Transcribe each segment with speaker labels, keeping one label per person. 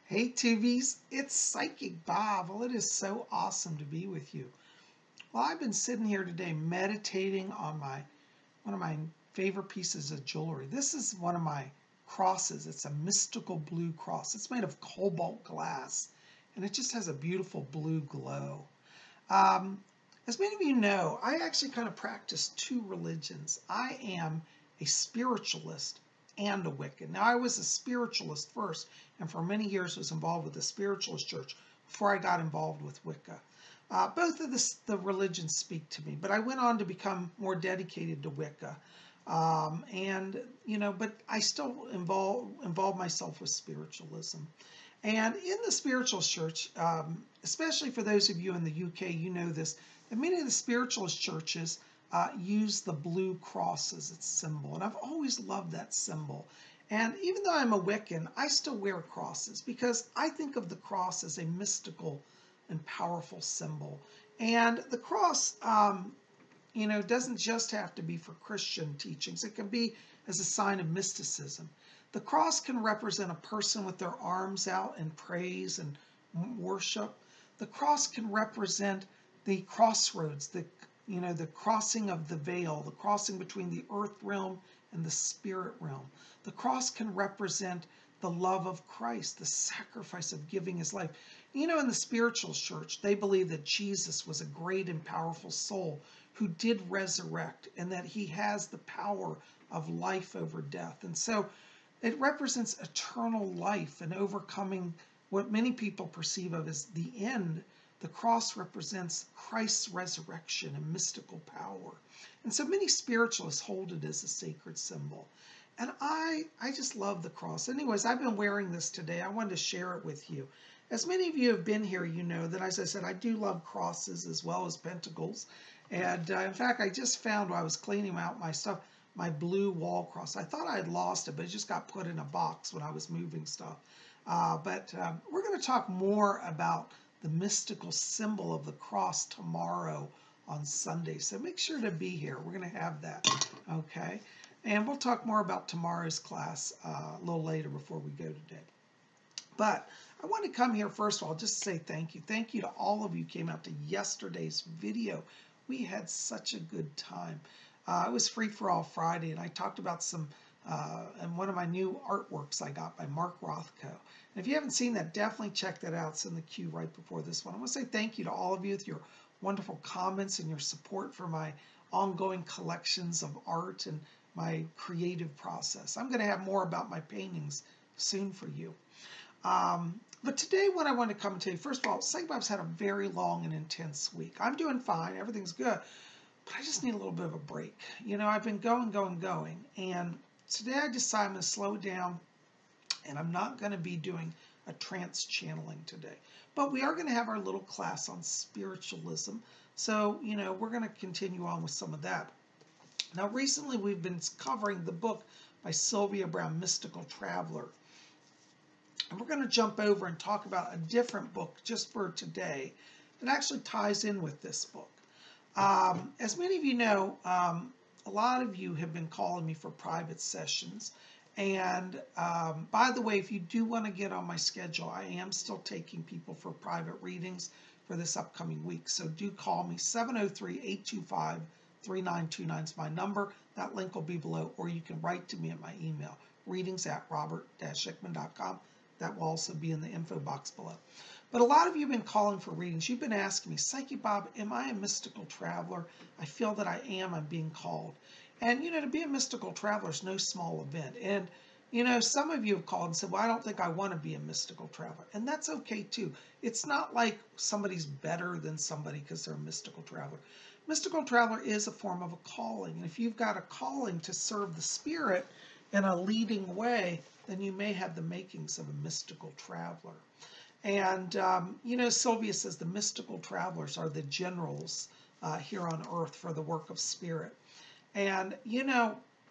Speaker 1: Hey Tubies, it's Psychic Bob. Well, it is so awesome to be with you. Well, I've been sitting here today meditating on one of my favorite pieces of jewelry. This is one of my crosses. It's a mystical blue cross. It's made of cobalt glass, and it just has a beautiful blue glow. Um, as many of you know, I actually kind of practice two religions. I am a spiritualist and a Wiccan. Now, I was a spiritualist first, and for many years was involved with the Spiritualist Church before I got involved with Wicca. Both of the religions speak to me, but I went on to become more dedicated to Wicca. But I still involve myself with spiritualism. And in the spiritual church, especially for those of you in the UK, you know this, that many of the spiritualist churches use the blue cross as its symbol. And I've always loved that symbol. And even though I'm a Wiccan, I still wear crosses because I think of the cross as a mystical and powerful symbol. And the cross, doesn't just have to be for Christian teachings. It can be as a sign of mysticism. The cross can represent a person with their arms out in praise and worship. The cross can represent the crossroads, the crossing of the veil, the crossing between the earth realm and the spirit realm. The cross can represent the love of Christ, the sacrifice of giving his life. In the spiritual church, they believe that Jesus was a great and powerful soul who did resurrect and that he has the power of life over death. And so it represents eternal life and overcoming what many people perceive of as the end. The cross represents Christ's resurrection and mystical power. And so many spiritualists hold it as a sacred symbol. And I just love the cross. Anyways, I've been wearing this today. I wanted to share it with you. As many of you have been here, you know that, as I said, I do love crosses as well as pentacles. And in fact, I just found while I was cleaning out my stuff, my blue wall cross. I thought I had lost it, but it just got put in a box when I was moving stuff. But we're going to talk more about the mystical symbol of the cross tomorrow on Sunday. So make sure to be here. We're going to have that. Okay. And we'll talk more about tomorrow's class a little later before we go today. But I want to come here first of all, just to say thank you. Thank you to all of you who came out to yesterday's video. We had such a good time. It was Free for All Friday, and I talked about some, and one of my new artworks I got by Mark Rothko. And if you haven't seen that, definitely check that out. It's in the queue right before this one. I want to say thank you to all of you with your wonderful comments and your support for my ongoing collections of art and my creative process. I'm going to have more about my paintings soon for you. But today what I want to come to you, first of all, Psychic Bob's had a very long and intense week. I'm doing fine. Everything's good. But I just need a little bit of a break. I've been going. And today I decided I'm going to slow down, and I'm not going to be doing a trance channeling today. But we are going to have our little class on spiritualism. So, we're going to continue on with some of that. Now, recently we've been covering the book by Sylvia Browne, Mystical Traveler. And we're going to jump over and talk about a different book just for today that actually ties in with this book. As many of you know, a lot of you have been calling me for private sessions. And by the way, if you do want to get on my schedule, I am still taking people for private readings for this upcoming week. So do call me. 703-825-3929 is my number. That link will be below, or you can write to me at my email, readings@robert-schickman.com. That will also be in the info box below. But a lot of you have been calling for readings. You've been asking me, Psychic Bob, am I a mystical traveler? I feel that I am. I'm being called. And, to be a mystical traveler is no small event. And, some of you have called and said, well, I don't think I want to be a mystical traveler. And that's okay, too. It's not like somebody's better than somebody because they're a mystical traveler. Mystical traveler is a form of a calling. And if you've got a calling to serve the spirit in a leading way, then you may have the makings of a mystical traveler. And, Sylvia says the mystical travelers are the generals here on earth for the work of spirit. And,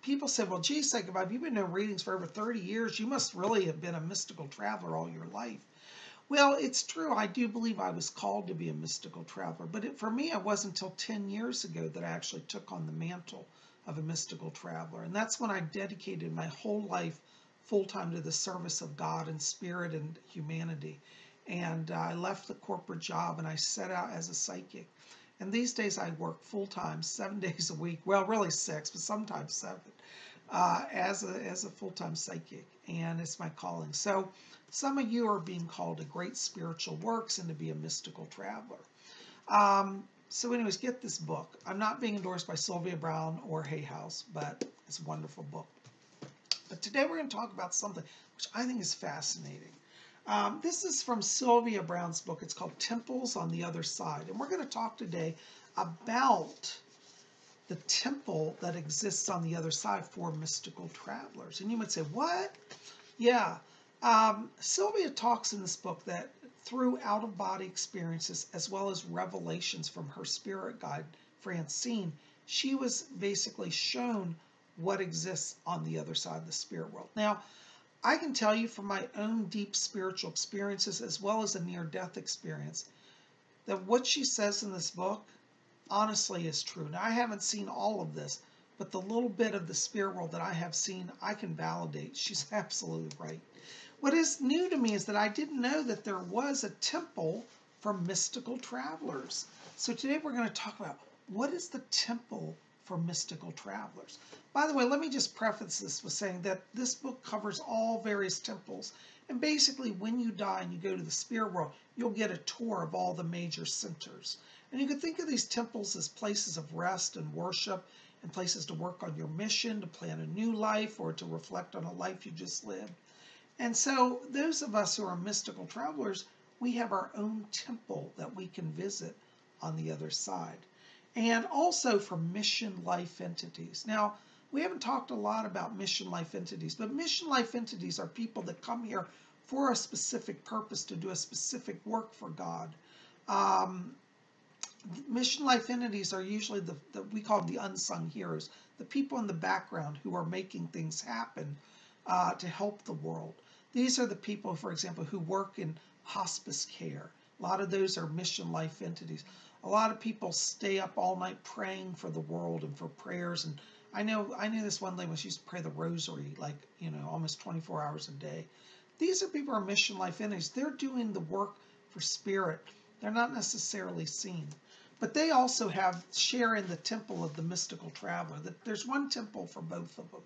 Speaker 1: people say, well, geez, Psychic Bob, you've been doing readings for over 30 years. You must really have been a mystical traveler all your life. Well, it's true. I do believe I was called to be a mystical traveler. But for me, it wasn't until 10 years ago that I actually took on the mantle of a mystical traveler. And that's when I dedicated my whole life full-time to the service of God and spirit and humanity. And I left the corporate job and I set out as a psychic. And these days I work full-time, 7 days a week. Well, really 6, but sometimes 7, as a full-time psychic. And it's my calling. So some of you are being called to great spiritual works and to be a mystical traveler. So anyways, get this book. I'm not being endorsed by Sylvia Browne or Hay House, but it's a wonderful book. But today we're going to talk about something which I think is fascinating. This is from Sylvia Browne's book. It's called Temples on the Other Side. And we're going to talk today about the temple that exists on the other side for mystical travelers. And you might say, what? Yeah. Sylvia talks in this book that through out-of-body experiences as well as revelations from her spirit guide, Francine, she was basically shown what exists on the other side of the spirit world. Now, I can tell you from my own deep spiritual experiences as well as a near-death experience that what she says in this book honestly is true. Now, I haven't seen all of this, but the little bit of the spirit world that I have seen, I can validate. She's absolutely right. What is new to me is that I didn't know that there was a temple for mystical travelers. So today we're going to talk about what is the temple for mystical travelers. By the way, let me just preface this with saying that this book covers all various temples. And basically, when you die and you go to the spirit world, you'll get a tour of all the major centers. And you can think of these temples as places of rest and worship and places to work on your mission, to plan a new life, or to reflect on a life you just lived. And so those of us who are mystical travelers, we have our own temple that we can visit on the other side. And also for mission life entities. Now, we haven't talked a lot about mission life entities, but mission life entities are people that come here for a specific purpose to do a specific work for God. Mission life entities are usually we call them the unsung heroes, the people in the background who are making things happen to help the world. These are the people, for example, who work in hospice care. A lot of those are mission life entities. A lot of people stay up all night praying for the world and for prayers. And I knew this one lady when she used to pray the rosary, like, almost 24 hours a day. These are people who are mission life entities. They're doing the work for spirit. They're not necessarily seen. But they also share in the temple of the mystical traveler. There's one temple for both of them.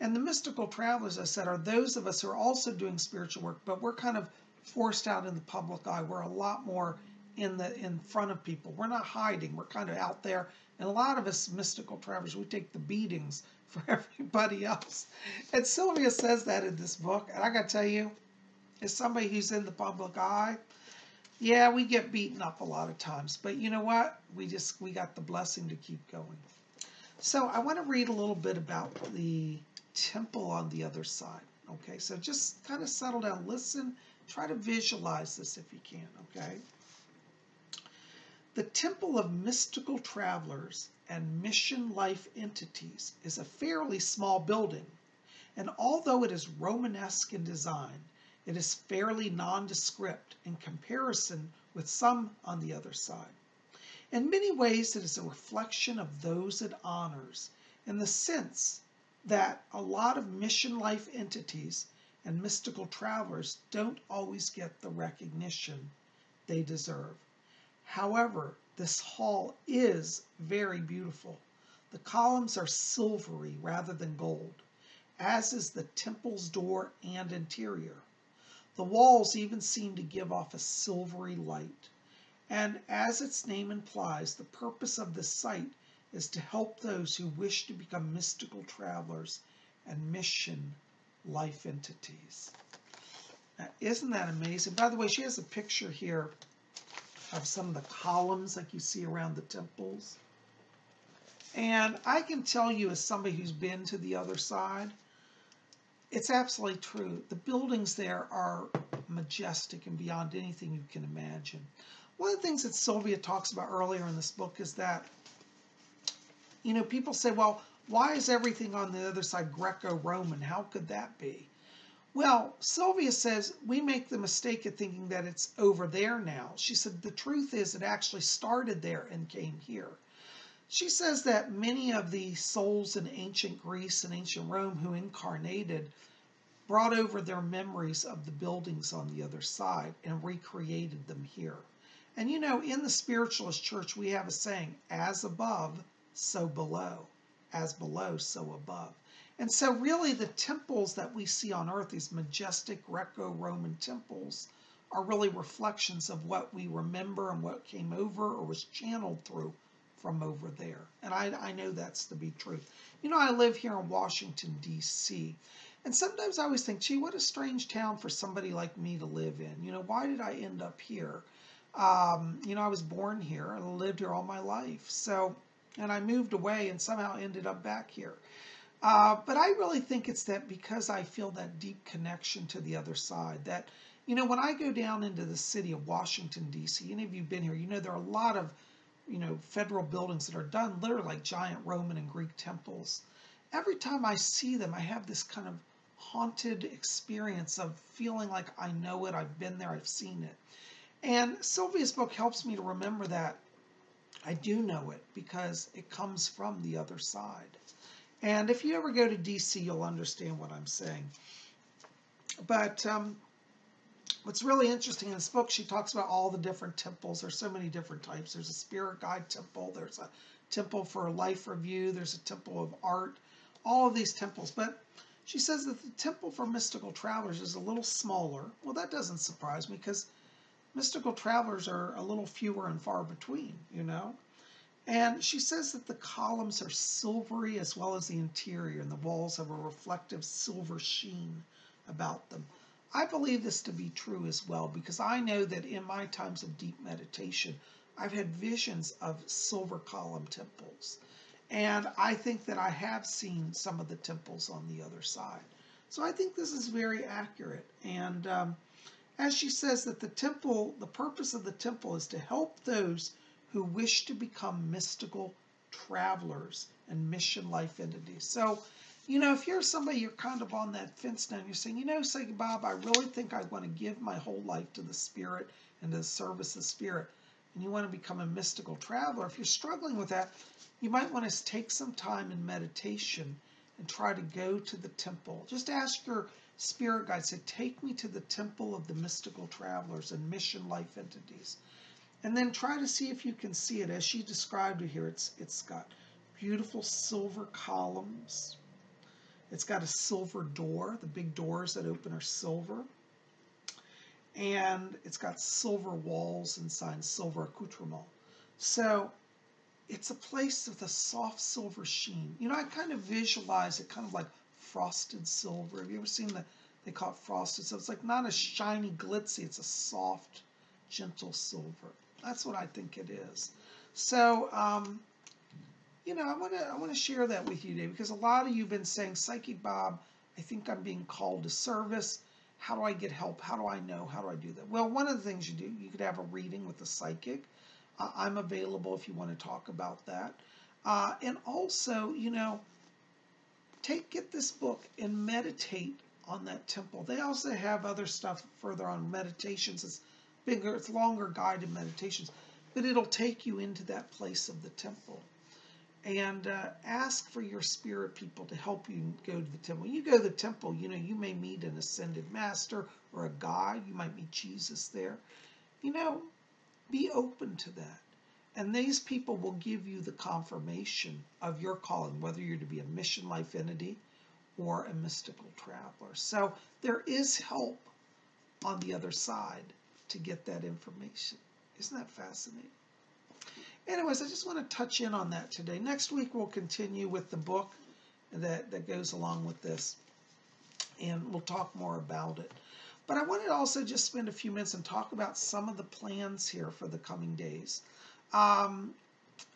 Speaker 1: And the mystical travelers, as I said, are those of us who are also doing spiritual work, but we're kind of forced out in the public eye. We're a lot more in front of people. We're not hiding. We're kind of out there. And a lot of us mystical travelers, we take the beatings for everybody else. And Sylvia says that in this book. And I got to tell you, as somebody who's in the public eye, yeah, we get beaten up a lot of times. But you know what? We got the blessing to keep going. So I want to read a little bit about the temple on the other side. Okay, so just kind of settle down, listen, try to visualize this if you can, okay? The temple of mystical travelers and mission life entities is a fairly small building, and although it is Romanesque in design, it is fairly nondescript in comparison with some on the other side. In many ways, it is a reflection of those it honors, in the sense that a lot of mission life entities and mystical travelers don't always get the recognition they deserve. However, this hall is very beautiful. The columns are silvery rather than gold, as is the temple's door and interior. The walls even seem to give off a silvery light. And as its name implies, the purpose of this site is to help those who wish to become mystical travelers and mission life entities. Now, isn't that amazing? By the way, she has a picture here of some of the columns like you see around the temples. And I can tell you, as somebody who's been to the other side, it's absolutely true. The buildings there are majestic and beyond anything you can imagine. One of the things that Sylvia talks about earlier in this book is that, people say, well, why is everything on the other side Greco-Roman? How could that be? Well, Sylvia says we make the mistake of thinking that it's over there now. She said the truth is it actually started there and came here. She says that many of the souls in ancient Greece and ancient Rome who incarnated brought over their memories of the buildings on the other side and recreated them here. And you know, in the Spiritualist Church, we have a saying, as above, so below. As below, so above. And so really the temples that we see on earth, these majestic Greco-Roman temples, are really reflections of what we remember and what came over or was channeled through from over there. And I know that's to be true. You know, I live here in Washington, D.C., and sometimes I always think, gee, what a strange town for somebody like me to live in. You know, why did I end up here? You know, I was born here and lived here all my life. So, and I moved away and somehow ended up back here. But I really think it's that because I feel that deep connection to the other side, that, you know, when I go down into the city of Washington, D.C., any of you have been here, you know, there are a lot of, you know, federal buildings that are done literally like giant Roman and Greek temples. Every time I see them, I have this kind of haunted experience of feeling like I know it, I've been there, I've seen it. And Sylvia's book helps me to remember that I do know it because it comes from the other side. And if you ever go to DC, you'll understand what I'm saying. But what's really interesting in this book, she talks about all the different temples. There's so many different types. There's a spirit guide temple. There's a temple for life review. There's a temple of art. All of these temples. But she says that the temple for mystical travelers is a little smaller. Well, that doesn't surprise me because mystical travelers are a little fewer and far between, you know. And she says that the columns are silvery as well as the interior, and the walls have a reflective silver sheen about them. I believe this to be true as well because I know that in my times of deep meditation, I've had visions of silver column temples. And I think that I have seen some of the temples on the other side. So I think this is very accurate. And as she says that the temple, the purpose of the temple is to help those who wish to become mystical travelers and mission life entities. So, you know, if you're somebody, you're kind of on that fence now, and you're saying, you know, say, Bob, I really think I want to give my whole life to the Spirit and to the service of the Spirit, and you want to become a mystical traveler, if you're struggling with that, you might want to take some time in meditation and try to go to the temple. Just ask your spirit guide, say, take me to the temple of the mystical travelers and mission life entities. And then try to see if you can see it. As she described it here, it's got beautiful silver columns. It's got a silver door. The big doors that open are silver. And it's got silver walls inside, silver accoutrement. So it's a place with a soft silver sheen. You know, I kind of visualize it kind of like frosted silver. Have you ever seen they call it frosted silver? It's like not a shiny, glitzy. It's a soft, gentle silver. That's what I think it is. So, you know, I want to share that with you today because a lot of you have been saying, Psychic Bob, I think I'm being called to service. How do I get help? How do I know? How do I do that? Well, one of the things you do, you could have a reading with a psychic. I'm available if you want to talk about that. And also, you know, get this book and meditate on that temple. They also have other stuff further on meditations. It's bigger, it's longer guided meditations, but it'll take you into that place of the temple. And ask for your spirit people to help you go to the temple. When you go to the temple, you know, you may meet an ascended master or a guide. You might meet Jesus there. You know, be open to that. And these people will give you the confirmation of your calling, whether you're to be a mission life entity or a mystical traveler. So there is help on the other side to get that information. Isn't that fascinating? Anyways, I just want to touch in on that today. Next week, we'll continue with the book that goes along with this, and we'll talk more about it. But I wanted to also just spend a few minutes and talk about some of the plans here for the coming days.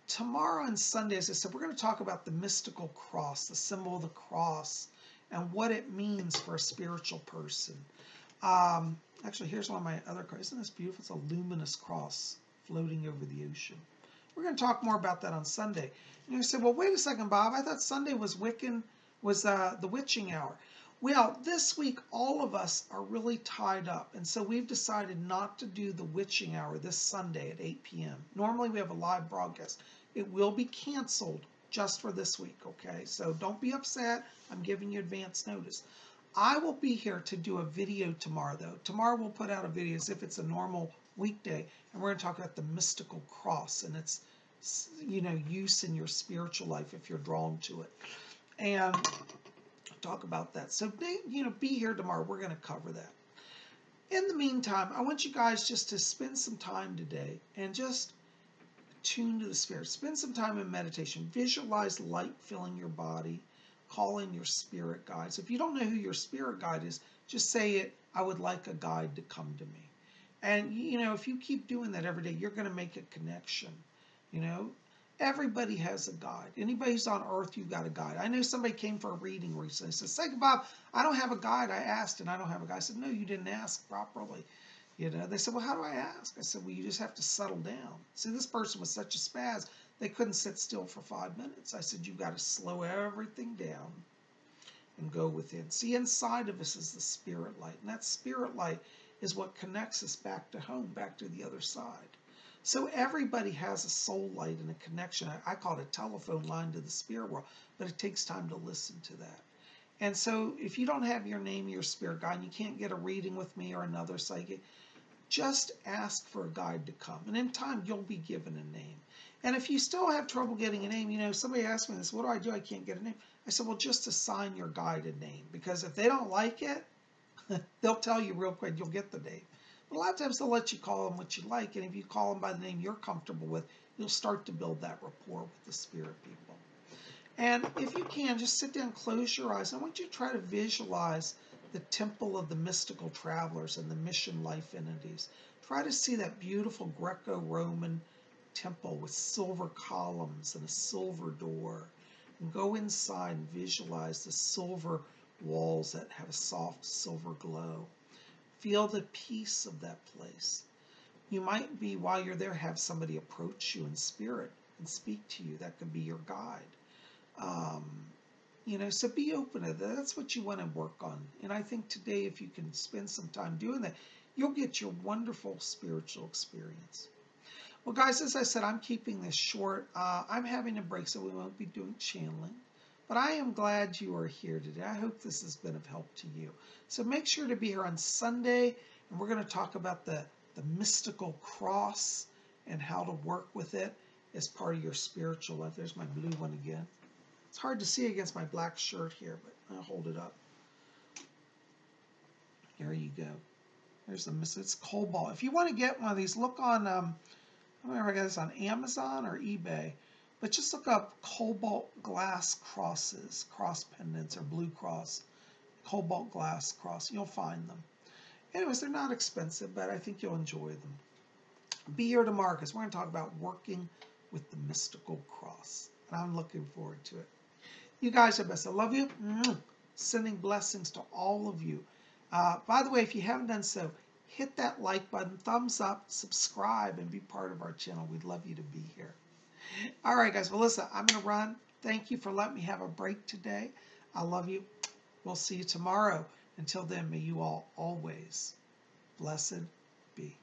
Speaker 1: Tomorrow and Sunday, as I said, we're going to talk about the mystical cross, the symbol of the cross, and what it means for a spiritual person. Actually, here's one of my other cards. Isn't this beautiful? It's a luminous cross floating over the ocean. We're going to talk more about that on Sunday. And you say, well, wait a second, Bob. I thought Sunday was the witching hour. Well, this week, all of us are really tied up. And so we've decided not to do the witching hour this Sunday at 8 p.m. Normally, we have a live broadcast. It will be canceled just for this week, okay? So don't be upset. I'm giving you advance notice. I will be here to do a video tomorrow, though. Tomorrow we'll put out a video as if it's a normal weekday, and we're going to talk about the mystical cross and its, use in your spiritual life if you're drawn to it, and talk about that. So, be here tomorrow. We're going to cover that. In the meantime, I want you guys just to spend some time today and just tune to the Spirit. Spend some time in meditation. Visualize light filling your body. Call in your spirit guides. If you don't know who your spirit guide is, just say it, I would like a guide to come to me. And, if you keep doing that every day, you're going to make a connection. Everybody has a guide. Anybody who's on earth, you've got a guide. I know somebody came for a reading recently. Said, "Say, Bob, I don't have a guide. I asked and I don't have a guide." I said, "No, you didn't ask properly." They said, "Well, how do I ask?" I said, "Well, you just have to settle down." See, this person was such a spaz, they couldn't sit still for 5 minutes. I said, "You've got to slow everything down and go within." See, inside of us is the spirit light. And that spirit light is what connects us back to home, back to the other side. So everybody has a soul light and a connection. I call it a telephone line to the spirit world, but it takes time to listen to that. And so if you don't have your name, your spirit guide, and you can't get a reading with me or another psychic, just ask for a guide to come. And in time, you'll be given a name. And if you still have trouble getting a name, somebody asked me this, "What do I do? I can't get a name." I said, "Well, just assign your guide a name, because if they don't like it, they'll tell you real quick, you'll get the name. But a lot of times they'll let you call them what you like, and if you call them by the name you're comfortable with, you'll start to build that rapport with the spirit people. And if you can, just sit down, close your eyes. I want you to try to visualize the temple of the mystical travelers and the mission life entities. Try to see that beautiful Greco-Roman temple with silver columns and a silver door. And go inside and visualize the silver walls that have a soft silver glow. Feel the peace of that place. You might be, while you're there, have somebody approach you in spirit and speak to you. That could be your guide. So be open to that. That's what you want to work on. And I think today, if you can spend some time doing that, you'll get your wonderful spiritual experience. Well, guys, as I said, I'm keeping this short. I'm having a break, so we won't be doing channeling. But I am glad you are here today. I hope this has been of help to you. So make sure to be here on Sunday, and we're going to talk about the mystical cross and how to work with it as part of your spiritual life. There's my blue one again. It's hard to see against my black shirt here, but I'll hold it up. There you go. There's the mystic. It's cobalt. If you want to get one of these, look on, I don't remember if I got this on Amazon or eBay, but just look up cobalt glass crosses, cross pendants, or blue cross, cobalt glass cross. You'll find them. Anyways, they're not expensive, but I think you'll enjoy them. Be here tomorrow, because we're going to talk about working with the mystical cross. And I'm looking forward to it. You guys are best. I love you. Sending blessings to all of you. By the way, if you haven't done so, hit that like button, thumbs up, subscribe, and be part of our channel. We'd love you to be here. All right, guys. Well, listen, I'm going to run. Thank you for letting me have a break today. I love you. We'll see you tomorrow. Until then, may you all always blessed be.